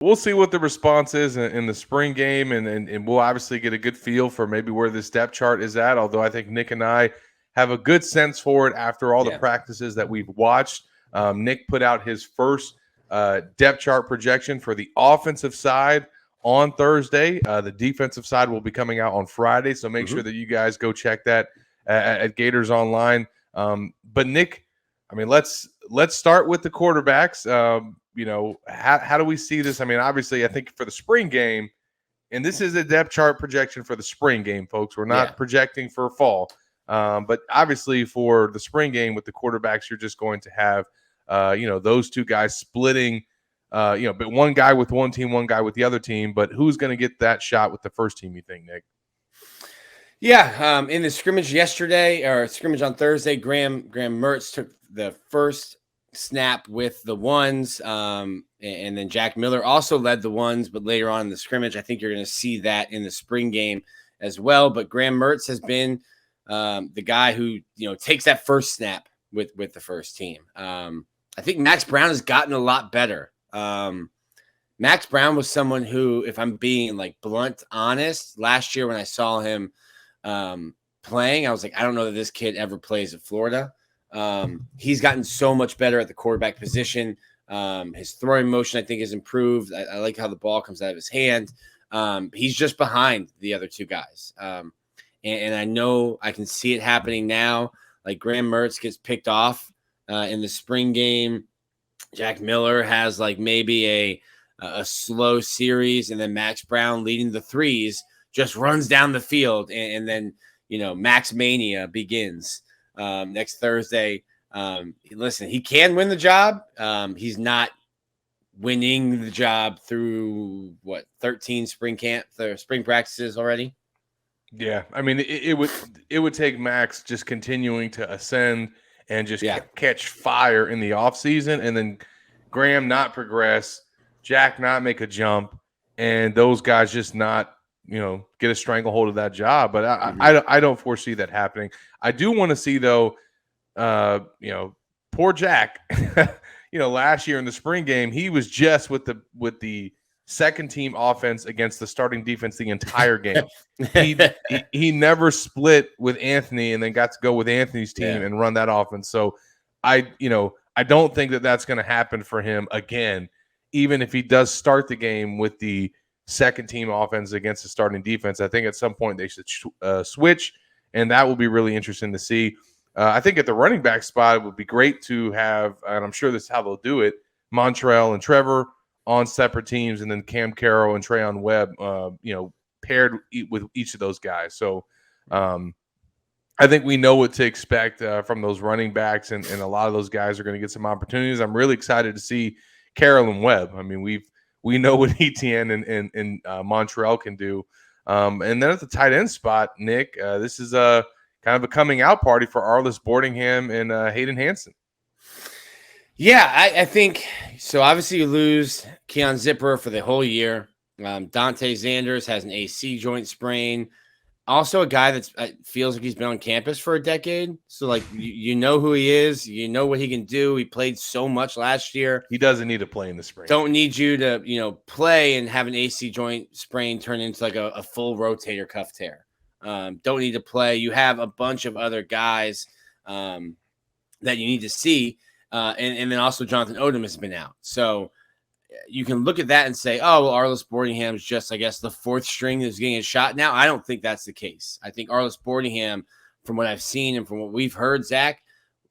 we'll see what the response is in the spring game, and we'll obviously get a good feel for maybe where this depth chart is at. Although I think Nick and I have a good sense for it after all the Yeah. practices that we've watched. Nick put out his first depth chart projection for the offensive side on Thursday. The defensive side will be coming out on Friday, so make Mm-hmm. sure that you guys go check that at Gators Online. But Nick, I mean, let's start with the quarterbacks. How do we see this? I mean, obviously, I think for the spring game, and this is a depth chart projection for the spring game, folks. We're Yeah. not projecting for fall, but obviously for the spring game with the quarterbacks, you're just going to have, those two guys splitting, but one guy with one team, one guy with the other team. But who's going to get that shot with the first team? You think, Nick? Yeah. In the scrimmage yesterday or scrimmage on Thursday, Graham Mertz took the first snap with the ones. And then Jack Miller also led the ones, but later on in the scrimmage, I think you're going to see that in the spring game as well. But Graham Mertz has been the guy who, takes that first snap with the first team. I think Max Brown has gotten a lot better. Max Brown was someone who, if I'm being like blunt, honest, last year when I saw him playing, I was like, I don't know that this kid ever plays at Florida. He's gotten so much better at the quarterback position. His throwing motion, I think, has improved. I like how the ball comes out of his hand. He's just behind the other two guys. And I know I can see it happening now. Like Graham Mertz gets picked off in the spring game. Jack Miller has like maybe a slow series, and then Max Brown leading the threes just runs down the field, and then Max Mania begins next Thursday. Listen, he can win the job. He's not winning the job through 13 spring practices already. Yeah, I mean, it would take Max just continuing to ascend and just catch fire in the offseason, and then Graham not progress, Jack not make a jump, and those guys just not get a stranglehold of that job. But I don't foresee that happening. I do want to see though, poor Jack. Last year in the spring game, he was just with the second team offense against the starting defense the entire game. He never split with Anthony and then got to go with Anthony's team and run that offense. So I don't think that that's going to happen for him again, even if he does start the game with the second team offense against the starting defense. I think at some point they should switch, and that will be really interesting to see. I think at the running back spot, it would be great to have, and I'm sure this is how they'll do it, Montrell and Trevor on separate teams, and then Cam Carroll and Trayon Webb, paired with each of those guys. So I think we know what to expect from those running backs, and a lot of those guys are going to get some opportunities. I'm really excited to see Carroll and Webb. I mean, we know what Etienne and Montrell can do. And then at the tight end spot, Nick, this is kind of a coming out party for Arliss Boardingham and Hayden Hansen. Yeah, I think so. Obviously, you lose Keon Zipper for the whole year. Dante Zanders has an AC joint sprain. Also, a guy that feels like he's been on campus for a decade. So, like, you know who he is. You know what he can do. He played so much last year. He doesn't need to play in the spring. Don't need you to, play and have an AC joint sprain turn into like a full rotator cuff tear. Don't need to play. You have a bunch of other guys that you need to see. And then also Jonathan Odom has been out. So you can look at that and say, oh, well, Arliss Boardingham's just, I guess, the fourth string that's getting a shot now. I don't think that's the case. I think Arliss Boardingham, from what I've seen and from what we've heard, Zach,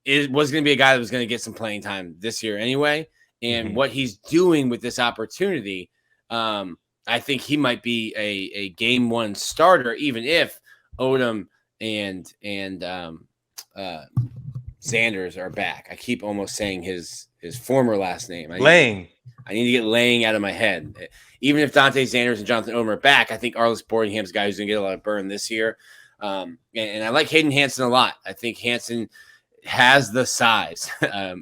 was going to be a guy that was going to get some playing time this year anyway. And what he's doing with this opportunity, I think he might be a game one starter, even if Odom and Zanders are back. I keep almost saying his former last name. I need to get Lang out of my head. Even if Dante Zanders and Jonathan Odom are back, I think Arliss Boardingham's a guy who's going to get a lot of burn this year. And I like Hayden Hansen a lot. I think Hansen has the size.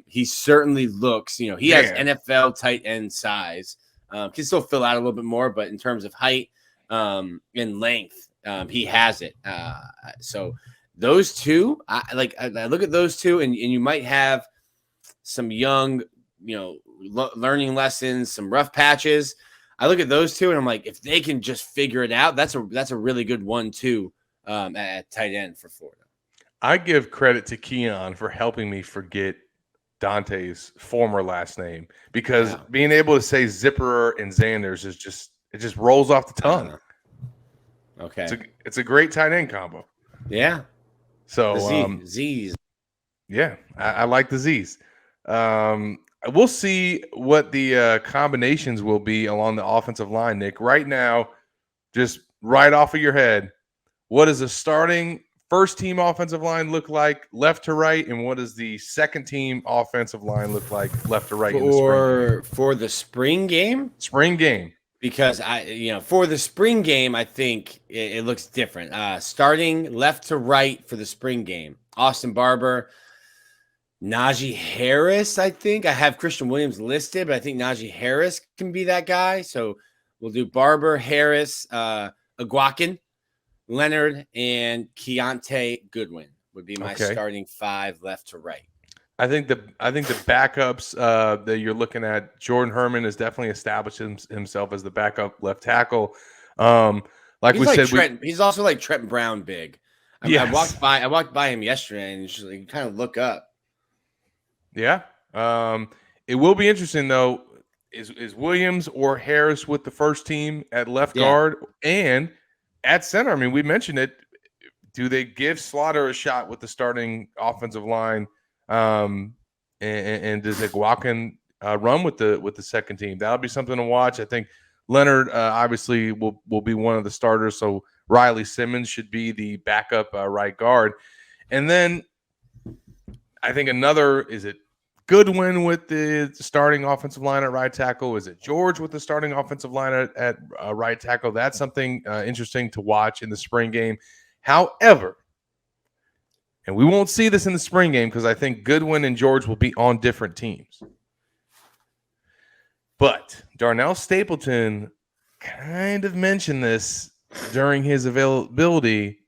He certainly looks, he has NFL tight end size. Can still fill out a little bit more, but in terms of height and length, he has it. So those two, I look at those two, and you might have some young, learning lessons, some rough patches. I look at those two and I'm like, if they can just figure it out, that's a really good 1-2 at tight end for Florida. I give credit to Keon for helping me forget Dante's former last name, because being able to say Zipperer and Xanders is just rolls off the tongue. Okay. It's a great tight end combo. Yeah. So Z's. Yeah, I like the Z's. We'll see what the combinations will be along the offensive line, Nick. Right now, just right off of your head, what does the starting first team offensive line look like left to right, and what does the second team offensive line look like left to right for the spring game? Spring game. Because for the spring game, I think it looks different. Starting left to right for the spring game, Austin Barber, Najee Harris. I think I have Christian Williams listed, but I think Najee Harris can be that guy. So we'll do Barber, Harris, Aguakin, Leonard, and Keontae Goodwin would be my starting 5 left to right. I think the backups that you're looking at, Jordan Herman has definitely established himself as the backup left tackle. He's also like Trent Brown big. I walked by him yesterday, and just, you kind of look up. Yeah. It will be interesting though. Is Williams or Harris with the first team at left guard and at center? I mean, we mentioned it. Do they give Slaughter a shot with the starting offensive line? And does Aguakin run with the second team? That'll be something to watch. I think Leonard obviously will be one of the starters. So Riley Simmons should be the backup right guard. And then I think is it Goodwin with the starting offensive line at right tackle? Is it George with the starting offensive line at right tackle? That's something interesting to watch in the spring game. However, and we won't see this in the spring game because I think Goodwin and George will be on different teams. But Darnell Stapleton kind of mentioned this during his availability,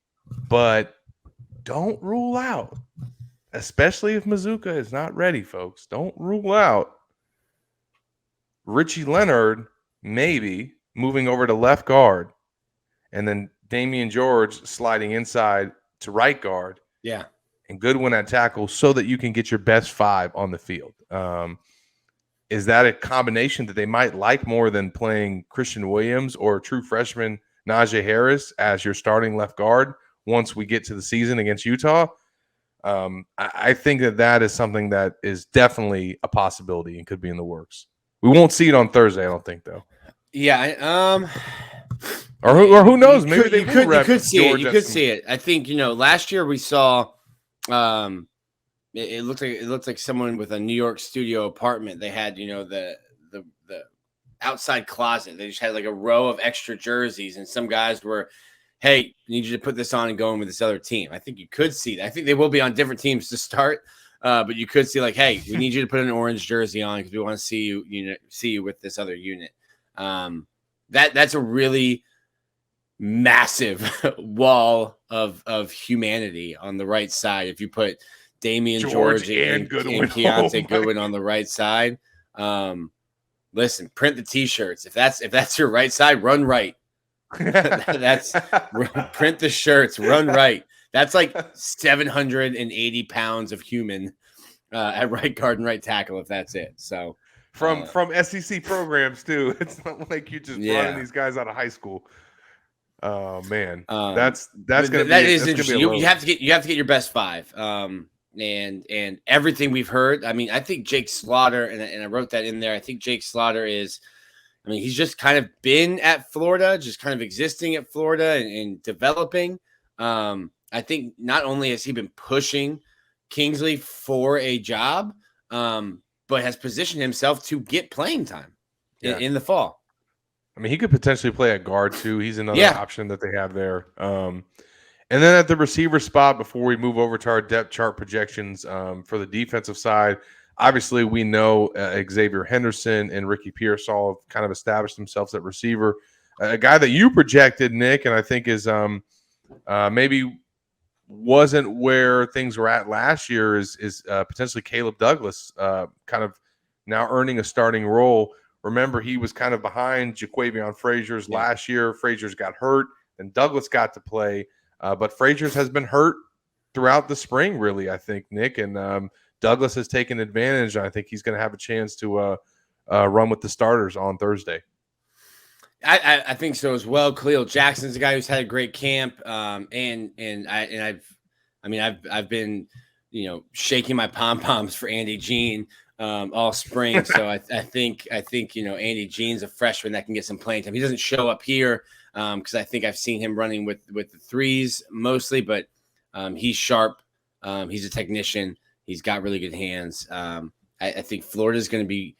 but don't rule out, especially if Mazuka is not ready, folks. Don't rule out Richie Leonard maybe moving over to left guard and then Damian George sliding inside to right guard. Yeah. And Goodwin at tackle so that you can get your best 5 on the field. Is that a combination that they might like more than playing Christian Williams or true freshman Najee Harris as your starting left guard once we get to the season against Utah? I think that is something that is definitely a possibility and could be in the works. We won't see it on Thursday, I don't think, though. Yeah. Or who knows? Maybe you could see it. You could see it. I think last year we saw. It looked like someone with a New York studio apartment. They had the outside closet. They just had like a row of extra jerseys, and some guys were, "Hey, I need you to put this on and go in with this other team." I think you could see that. I think they will be on different teams to start, but you could see like, "Hey, we need you to put an orange jersey on because we want to see you with this other unit." That's a really massive wall of humanity on the right side. If you put Damian George and Keontae Goodwin on the right side, listen, print the t-shirts. If that's your right side, run right. That's print the shirts, run right. That's like 780 pounds of human at right guard and right tackle if that's it. So from SEC programs too. It's not like you just brought in these guys out of high school. Oh man, that's gonna that is interesting. You have to get your best 5. And everything we've heard. I mean, I think Jake Slaughter, and I wrote that in there. I think Jake Slaughter is. I mean, he's just kind of been at Florida, just kind of existing at Florida and developing. I think not only has he been pushing Kingsley for a job, but has positioned himself to get playing time in the fall. I mean, he could potentially play at guard too. He's another option that they have there. And then at the receiver spot, before we move over to our depth chart projections for the defensive side, obviously we know Xavier Henderson and Ricky Pearsall have kind of established themselves at receiver. A guy that you projected, Nick, and I think is maybe wasn't where things were at last year is potentially Caleb Douglas, kind of now earning a starting role. Remember, he was kind of behind Jaquavion Frazier's Yeah. last year. Frazier's got hurt, and Douglas got to play. But Frazier's has been hurt throughout the spring, really, I think, Nick. And Douglas has taken advantage. I think he's going to have a chance to run with the starters on Thursday. I think so as well. Khalil Jackson's a guy who's had a great camp, I've been shaking my pom poms for Andy Jean all spring. So I think Andy Jean's a freshman that can get some playing time. He doesn't show up here because I think I've seen him running with the threes mostly, but he's sharp. He's a technician. He's got really good hands. I think Florida's going to be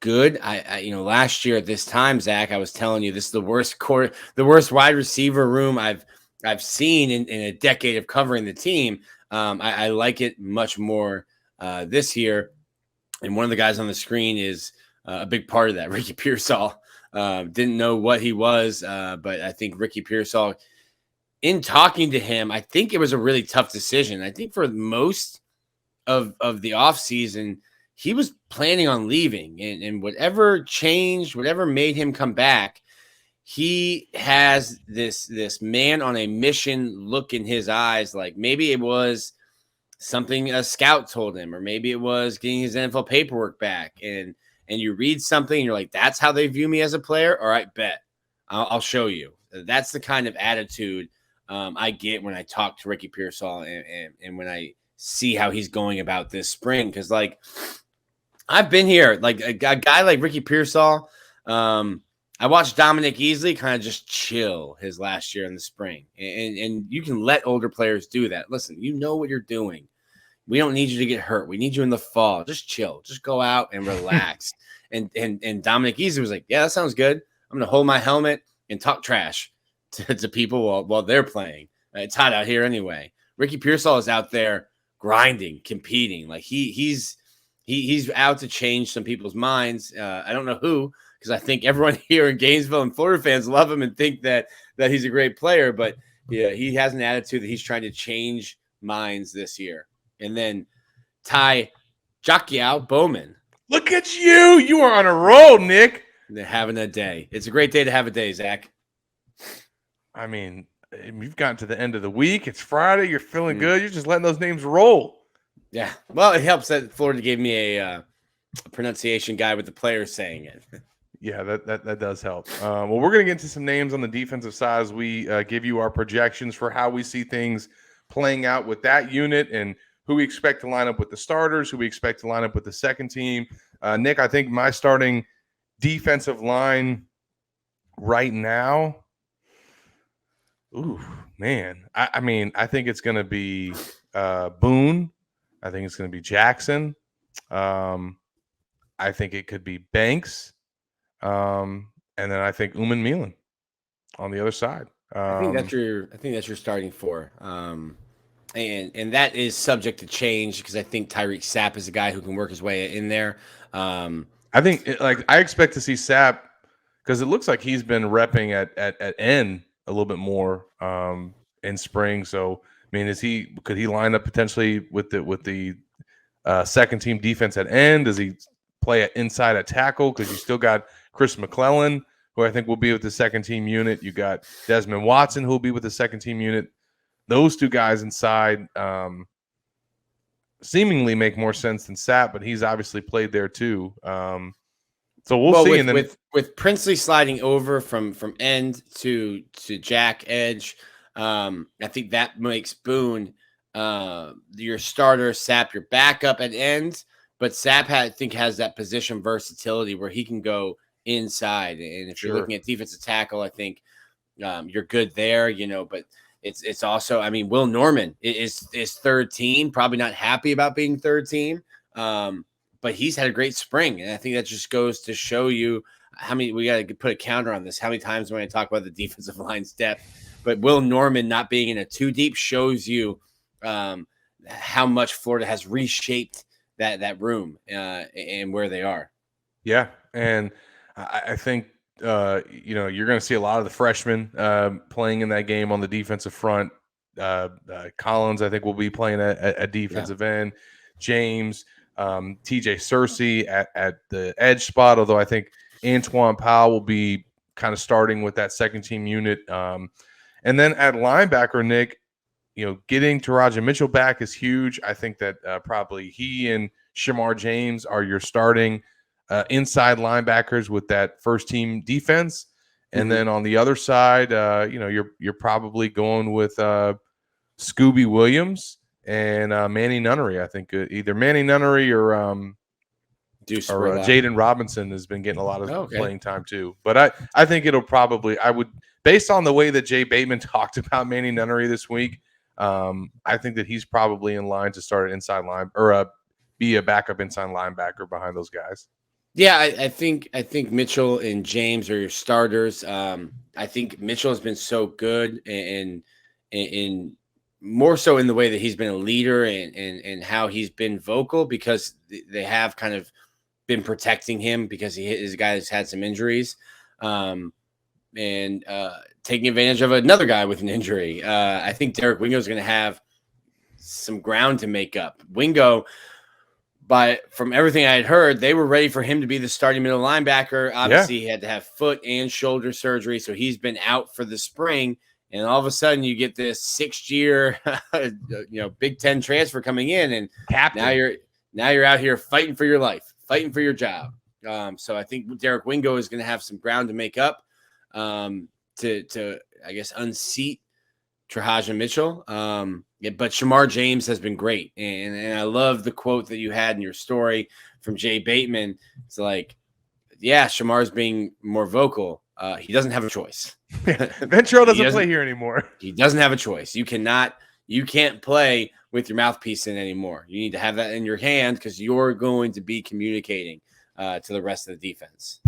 good. Last year at this time, Zach, I was telling you this is the worst wide receiver room I've seen in a decade of covering the team. I like it much more this year. And one of the guys on the screen is a big part of that. Ricky Pearsall. Didn't know what he was, but I think Ricky Pearsall, in talking to him, I think it was a really tough decision. I think for most of the offseason, he was planning on leaving, and whatever changed, whatever made him come back, he has this man on a mission look in his eyes. Like maybe it was something a scout told him, or maybe it was getting his NFL paperwork back. And you read something and you're like, that's how they view me as a player. All right, bet. I'll show you. That's the kind of attitude I get when I talk to Ricky Pearsall and when I see how he's going about this spring. Cause like, I've been here, like a guy like Ricky Pearsall. I watched Dominic Easley kind of just chill his last year in the spring. And you can let older players do that. Listen, you know what you're doing. We don't need you to get hurt. We need you in the fall. Just chill. Just go out and relax. and Dominic Easley was like, yeah, that sounds good. I'm going to hold my helmet and talk trash to people while they're playing. It's hot out here anyway. Ricky Pearsall is out there grinding, competing. Like he's out to change some people's minds. I don't know who, because I think everyone here in Gainesville and Florida fans love him and think that he's a great player. But yeah, he has an attitude that he's trying to change minds this year. And then Ty Jacquiao Bowman. Look at you. You are on a roll, Nick. They're having a day. It's a great day to have a day, Zach. I mean, you've gotten to the end of the week. It's Friday. You're feeling good. You're just letting those names roll. Yeah. Well, it helps that Florida gave me a pronunciation guy with the players saying it. Yeah, that does help. Well, we're going to get into some names on the defensive side as we give you our projections for how we see things playing out with that unit and who we expect to line up with the starters, who we expect to line up with the second team. Nick, I think my starting defensive line right now, ooh, man. I mean, I think it's going to be Boone. I think it's going to be Jackson. I think it could be Banks. And then I think Uman Milan on the other side. I think that's your starting four. And that is subject to change because I think Tyreek Sapp is a guy who can work his way in there. I think I expect to see Sapp because it looks like he's been repping at end a little bit more in spring. So I mean, could he line up potentially with the second team defense at end? Does he play at inside at tackle? Because you still got Chris McClellan, who I think will be with the second team unit. You got Desmond Watson, who will be with the second team unit. Those two guys inside seemingly make more sense than Sapp, but he's obviously played there too. So we'll see. With Princely sliding over from end to Jack edge, I think that makes Boone your starter, Sapp your backup at end. But Sapp has that position versatility where he can go inside. And if you're looking at defensive tackle, I think you're good there, but it's also, I mean, Will Norman is third team, probably not happy about being third team. But he's had a great spring. And I think that just goes to show you we got to put a counter on this. How many times when I talk about the defensive line's depth, but Will Norman not being in a two deep shows you how much Florida has reshaped that room and where they are. Yeah. And I think, you're going to see a lot of the freshmen playing in that game on the defensive front. Collins, I think, will be playing at defensive end. James, TJ Searcy at the edge spot, although I think Antoine Powell will be kind of starting with that second team unit. And then at linebacker, Nick, getting Taraja Mitchell back is huge. I think that probably he and Shamar James are your starting inside linebackers with that first team defense. And then on the other side, you're probably going with Scooby Williams and Manny Nunnery. I think either Manny Nunnery or Jaden Robinson has been getting a lot of playing time too. But I think it'll probably, based on the way that Jay Bateman talked about Manny Nunnery this week, I think that he's probably in line to start an inside line or be a backup inside linebacker behind those guys. Yeah, I think Mitchell and James are your starters. I think Mitchell has been so good and more so in the way that he's been a leader and how he's been vocal, because they have kind of been protecting him because his guy has had some injuries, and taking advantage of another guy with an injury. I think Derek Wingo is going to have some ground to make up. Wingo, but from everything I had heard, they were ready for him to be the starting middle linebacker. Obviously, he had to have foot and shoulder surgery, so he's been out for the spring. And all of a sudden, you get this 6-year, Big Ten transfer coming in, and Captain. now you're out here fighting for your life, fighting for your job. So I think Derek Wingo is going to have some ground to make up to I guess unseat Taraja Mitchell. But Shamar James has been great, and I love the quote that you had in your story from Jay Bateman. It's like, yeah, Shamar's being more vocal. He doesn't have a choice. Ventrell doesn't play here anymore. He doesn't have a choice. You can't play with your mouthpiece in anymore. You need to have that in your hand because you're going to be communicating to the rest of the defense.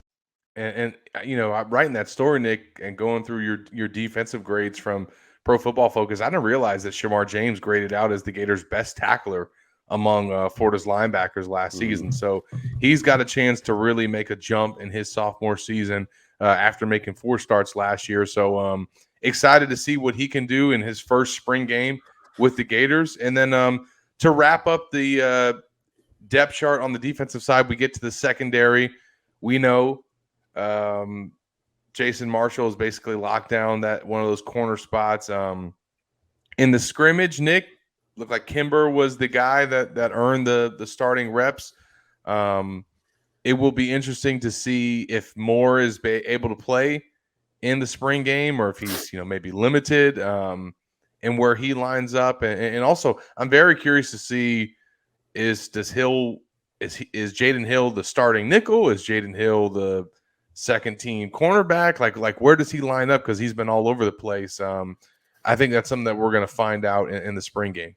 And I'm writing that story, Nick, and going through your defensive grades from Pro Football Focus, I didn't realize that Shamar James graded out as the Gators' best tackler among Florida's linebackers last season. So he's got a chance to really make a jump in his sophomore season after making 4 starts last year. So excited to see what he can do in his first spring game with the Gators. And then to wrap up the depth chart on the defensive side, we get to the secondary. We know Jason Marshall is basically locked down that one of those corner spots. In the scrimmage, Nick, looked like Kimber was the guy that earned the starting reps. It will be interesting to see if Moore is able to play in the spring game or if he's maybe limited and where he lines up. And also, I'm very curious to see is Jaden Hill the starting nickel? Is Jaden Hill the second team cornerback? Like where does he line up? Because he's been all over the place. I think that's something that we're going to find out in the spring game.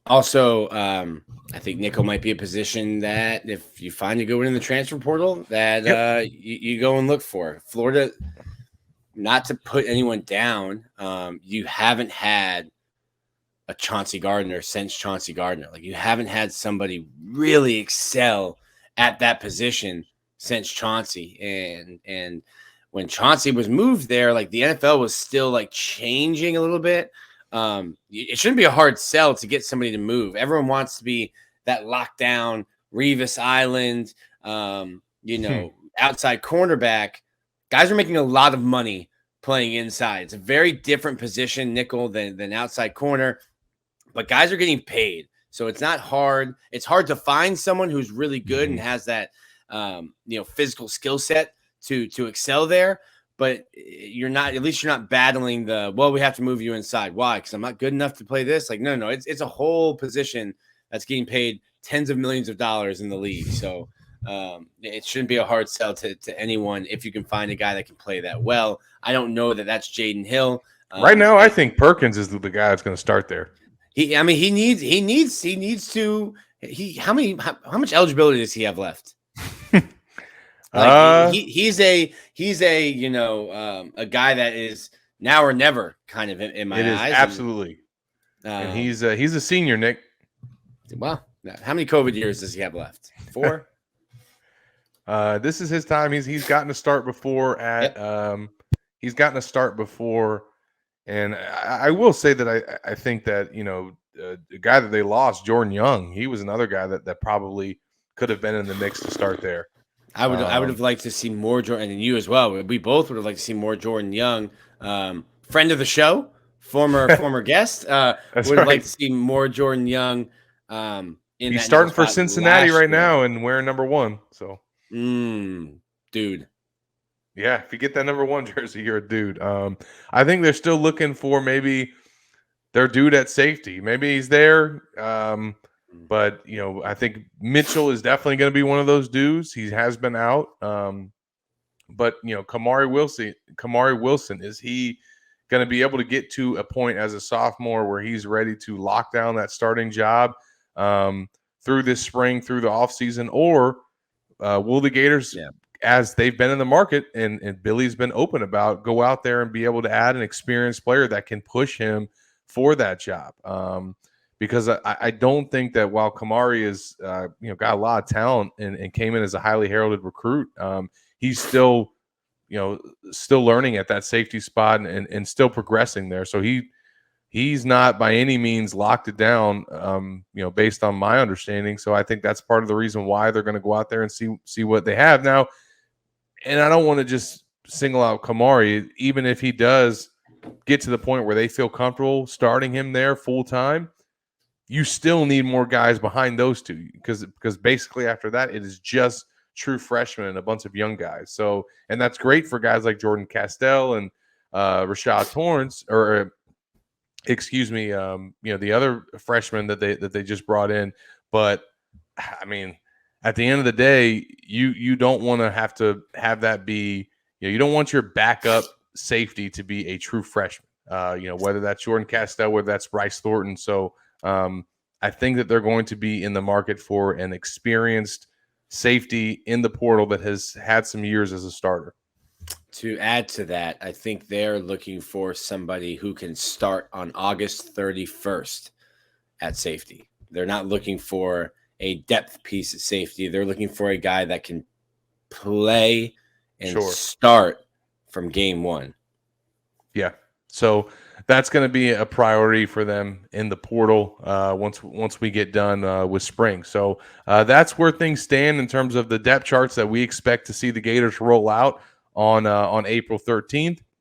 Also, I think nickel might be a position that if you find you go in the transfer portal that you go and look for. Florida, not to put anyone down, you haven't had a Chauncey Gardner since Chauncey Gardner. Like you haven't had somebody really excel at that position since Chauncey. And when Chauncey was moved there, like the NFL was still like changing a little bit. It shouldn't be a hard sell to get somebody to move. Everyone wants to be that lockdown Revis Island, outside cornerback. Guys are making a lot of money playing inside. It's a very different position, nickel, than outside corner, but guys are getting paid. So it's not hard. It's hard to find someone who's really good and has that, physical skill set to excel there. But you're not battling we have to move you inside. Why? Because I'm not good enough to play this. Like, no. It's a whole position that's getting paid tens of millions of dollars in the league. So it shouldn't be a hard sell to anyone if you can find a guy that can play that well. I don't know that that's Jaden Hill. Right now, I think Perkins is the guy that's going to start there. He needs to. How much eligibility does he have left? He's a guy that is now or never kind of in my eyes. Absolutely. And he's a senior, Nick. Well, how many COVID years does he have left? 4. This is his time. He's gotten to start before he's gotten to start before. And I will say that I think that, the guy that they lost, Jordan Young, he was another guy that probably could have been in the mix to start there. I would have liked to see more Jordan, and you as well. We both would have liked to see more Jordan Young, friend of the show, former guest. That's Would have liked right. to see more Jordan Young. In He's that nickel starting for spot Cincinnati last right year. now and wearing number 1. So, Dude. yeah, if you get that number 1 jersey, you're a dude. I think they're still looking for maybe their dude at safety. Maybe he's there. But, I think Mitchell is definitely going to be one of those dudes. He has been out. But, Kamari Wilson, is he going to be able to get to a point as a sophomore where he's ready to lock down that starting job through this spring, through the offseason? Or will the Gators, as they've been in the market and Billy's been open about, go out there and be able to add an experienced player that can push him for that job? Because I don't think that while Kamari is, got a lot of talent and came in as a highly heralded recruit, he's still learning at that safety spot and still progressing there. So he's not by any means locked it down, based on my understanding. So I think that's part of the reason why they're going to go out there and see what they have now. And I don't want to just single out Kamari, even if he does get to the point where they feel comfortable starting him there full time. You still need more guys behind those two because basically after that it is just true freshmen and a bunch of young guys. So, and that's great for guys like Jordan Castell and Rashad Torrance, or excuse me, the other freshman that they just brought in. But I mean, at the end of the day, you don't want to have that be, you don't want your backup safety to be a true freshman. Whether that's Jordan Castell, whether that's Bryce Thornton. So I think that they're going to be in the market for an experienced safety in the portal that has had some years as a starter. To add to that, I think they're looking for somebody who can start on August 31st at safety. They're not looking for a depth piece at safety. They're looking for a guy that can play and start from game 1. Yeah. So that's going to be a priority for them in the portal once we get done with spring. So that's where things stand in terms of the depth charts that we expect to see the Gators roll out on April 13th.